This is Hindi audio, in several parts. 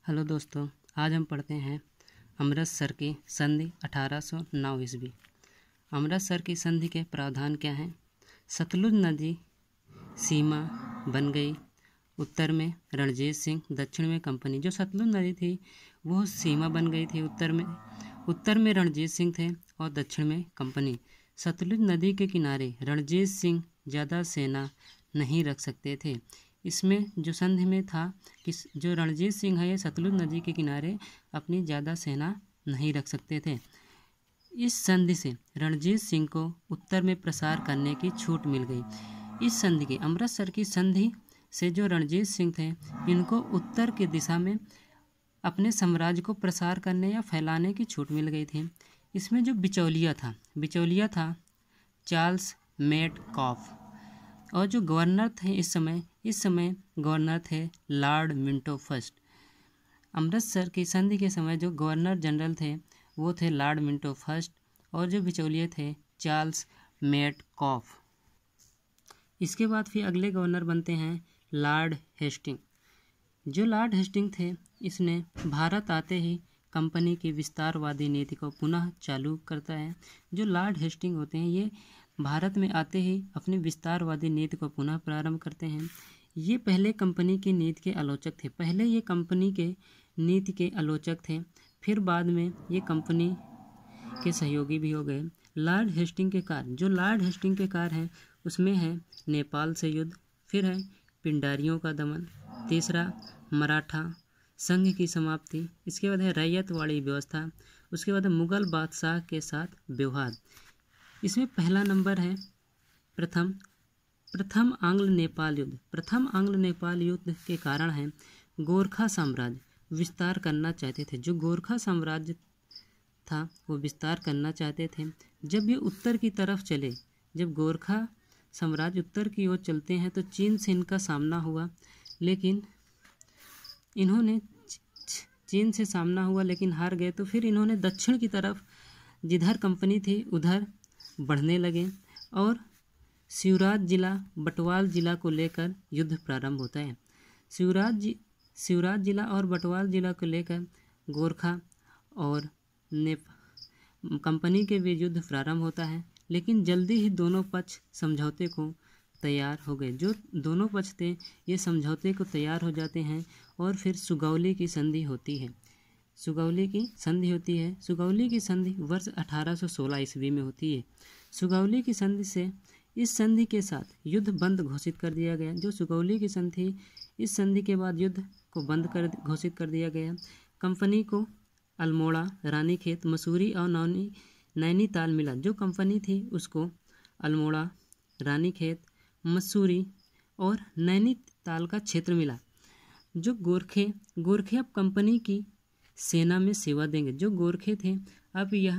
हेलो दोस्तों, आज हम पढ़ते हैं अमृतसर की संधि 1809 ईस्वी। अमृतसर की संधि के प्रावधान क्या हैं? सतलुज नदी सीमा बन गई। उत्तर में रणजीत सिंह, दक्षिण में कंपनी। जो सतलुज नदी थी वो सीमा बन गई थी। उत्तर में रणजीत सिंह थे और दक्षिण में कंपनी। सतलुज नदी के किनारे रणजीत सिंह ज़्यादा सेना नहीं रख सकते थे। इसमें जो संधि में था कि जो रणजीत सिंह है ये सतलुज नदी के किनारे अपनी ज़्यादा सेना नहीं रख सकते थे। इस संधि से रणजीत सिंह को उत्तर में प्रसार करने की छूट मिल गई। इस संधि की अमृतसर की संधि से जो रणजीत सिंह थे इनको उत्तर की दिशा में अपने साम्राज्य को प्रसार करने या फैलाने की छूट मिल गई थी। इसमें जो बिचौलिया था चार्ल्स मेटकॉफ, और जो गवर्नर थे इस समय गवर्नर थे लॉर्ड मिंटो फर्स्ट। अमृतसर की संधि के समय जो गवर्नर जनरल थे वो थे लॉर्ड मिंटो फर्स्ट और जो बिचौलिए थे चार्ल्स मेटकॉफ। इसके बाद फिर अगले गवर्नर बनते हैं लॉर्ड हेस्टिंग। जो लॉर्ड हेस्टिंग थे इसने भारत आते ही कंपनी की विस्तारवादी नीति को पुनः चालू करता है। जो लॉर्ड हेस्टिंग होते हैं ये भारत में आते ही अपनी विस्तारवादी नीति को पुनः प्रारंभ करते हैं। ये पहले कंपनी की नीति के आलोचक थे। पहले ये कंपनी के नीति के आलोचक थे, फिर बाद में ये कंपनी के सहयोगी भी हो गए। लॉर्ड हेस्टिंग के कार्य, जो लॉर्ड हेस्टिंग के कार्य हैं उसमें है नेपाल से युद्ध, फिर है पिंडारियों का दमन, तीसरा मराठा संघ की समाप्ति, इसके बाद है रैयतवाड़ी व्यवस्था, उसके बाद है मुगल बादशाह के साथ व्यवहार। इसमें पहला नंबर है प्रथम आंग्ल नेपाल युद्ध। प्रथम आंग्ल नेपाल युद्ध के कारण है गोरखा साम्राज्य विस्तार करना चाहते थे। जो गोरखा साम्राज्य था वो विस्तार करना चाहते थे। जब ये उत्तर की तरफ चले, जब गोरखा साम्राज्य उत्तर की ओर चलते हैं तो चीन से इनका सामना हुआ, लेकिन इन्होंने चीन से सामना हुआ लेकिन हार गए। तो फिर इन्होंने दक्षिण की तरफ जिधर कंपनी थी उधर बढ़ने लगे और शिवराज जिला बटवाल जिला को लेकर युद्ध प्रारंभ होता है। शिवराज जिला और बटवाल जिला को लेकर गोरखा और कंपनी के बीच युद्ध प्रारंभ होता है, लेकिन जल्दी ही दोनों पक्ष समझौते को तैयार हो गए। जो दोनों पक्ष थे ये समझौते को तैयार हो जाते हैं और फिर सुगौली की संधि होती है। सुगौली की संधि वर्ष 1816 ईस्वी में होती है। सुगौली की संधि से इस संधि के साथ युद्ध बंद घोषित कर दिया गया। जो सुगौली की संधि, इस संधि के बाद युद्ध को बंद घोषित कर दिया गया। कंपनी को अल्मोड़ा, रानीखेत, मसूरी और नैनीताल मिला। जो कंपनी थी उसको अल्मोड़ा, रानीखेत, मसूरी और नैनीताल का क्षेत्र मिला। जो गोरखे अब कंपनी की सेना में सेवा देंगे। जो गोरखे थे अब यह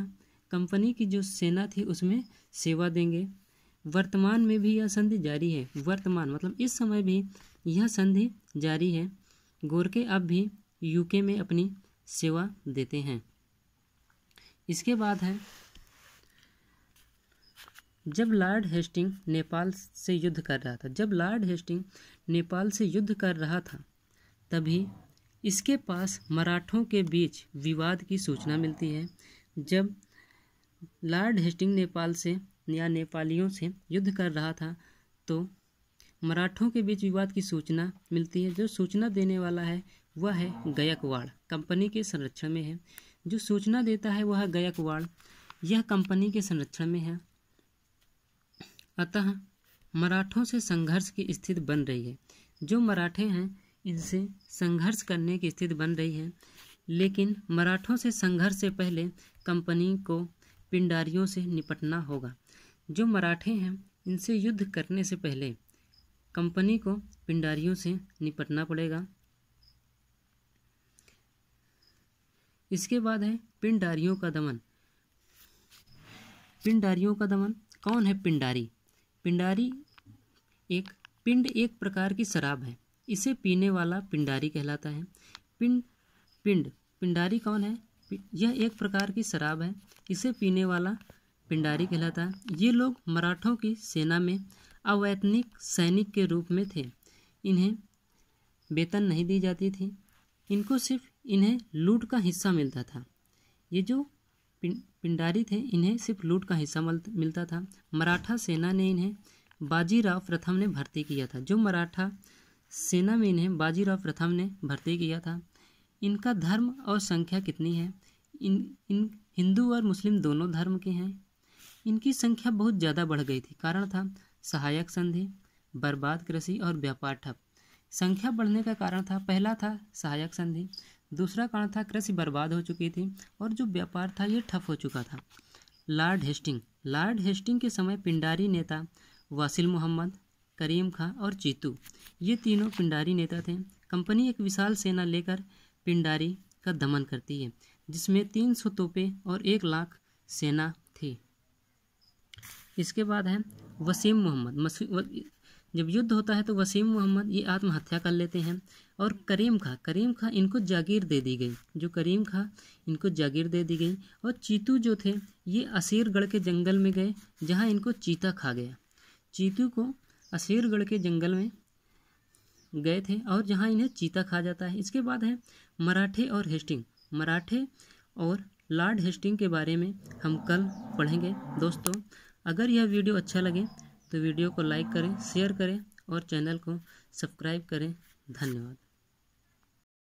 कंपनी की जो सेना थी उसमें सेवा देंगे। वर्तमान में भी यह संधि जारी है। वर्तमान मतलब इस समय भी यह संधि जारी है। गोरखे अब भी यूके में अपनी सेवा देते हैं। इसके बाद है जब लॉर्ड हेस्टिंग नेपाल से युद्ध कर रहा था, तभी इसके पास मराठों के बीच विवाद की सूचना मिलती है। जब लॉर्ड हेस्टिंग नेपाल से या नेपालियों से युद्ध कर रहा था तो मराठों के बीच विवाद की सूचना मिलती है। जो सूचना देने वाला है वह है गायकवाड़, कंपनी के संरक्षण में है। जो सूचना देता है वह है गायकवाड़, यह कंपनी के संरक्षण में है। अतः मराठों से संघर्ष की स्थिति बन रही है। जो मराठे हैं इनसे संघर्ष करने की स्थिति बन रही है, लेकिन मराठों से संघर्ष से पहले कंपनी को पिंडारियों से निपटना होगा। जो मराठे हैं इनसे युद्ध करने से पहले कंपनी को पिंडारियों से निपटना पड़ेगा। इसके बाद है पिंडारियों का दमन। कौन है पिंडारी? एक प्रकार की शराब है, इसे पीने वाला पिंडारी कहलाता है। पिंडारी कौन है? यह एक प्रकार की शराब है, इसे पीने वाला पिंडारी कहलाता है। ये लोग मराठों की सेना में अवैतनिक सैनिक के रूप में थे। इन्हें वेतन नहीं दी जाती थी, इनको सिर्फ इन्हें लूट का हिस्सा मिलता था। ये जो पिंडारी थे इन्हें सिर्फ लूट का हिस्सा मिलता था। मराठा सेना ने इन्हें बाजीराव प्रथम ने भर्ती किया था। जो मराठा सेना में इन्हें बाजीराव प्रथम ने भर्ती किया था। इनका धर्म और संख्या कितनी है? इन हिंदू और मुस्लिम दोनों धर्म के हैं। इनकी संख्या बहुत ज़्यादा बढ़ गई थी। कारण था सहायक संधि, बर्बाद कृषि और व्यापार ठप। संख्या बढ़ने का कारण था, पहला था सहायक संधि, दूसरा कारण था कृषि बर्बाद हो चुकी थी और जो व्यापार था ये ठप हो चुका था। लॉर्ड हेस्टिंग के समय पिंडारी नेता वासिल मोहम्मद, करीम खां और चीतू, ये तीनों पिंडारी नेता थे। कंपनी एक विशाल सेना लेकर पिंडारी का दमन करती है, जिसमें 300 तोपें और 1 लाख सेना थी। इसके बाद है वसीम मोहम्मद। जब युद्ध होता है तो वसीम मोहम्मद ये आत्महत्या कर लेते हैं और करीम खां इनको जागीर दे दी गई। जो करीम खां इनको जागीर दे दी गई और चीतू जो थे ये असीरगढ़ के जंगल में गए, जहां इनको चीता खा गया। चीतू को असीरगढ़ के जंगल में गए थे और जहां इन्हें चीता खा जाता है। इसके बाद है मराठे और लॉर्ड हेस्टिंग के बारे में हम कल पढ़ेंगे। दोस्तों, अगर यह वीडियो अच्छा लगे तो वीडियो को लाइक करें, शेयर करें और चैनल को सब्सक्राइब करें। धन्यवाद।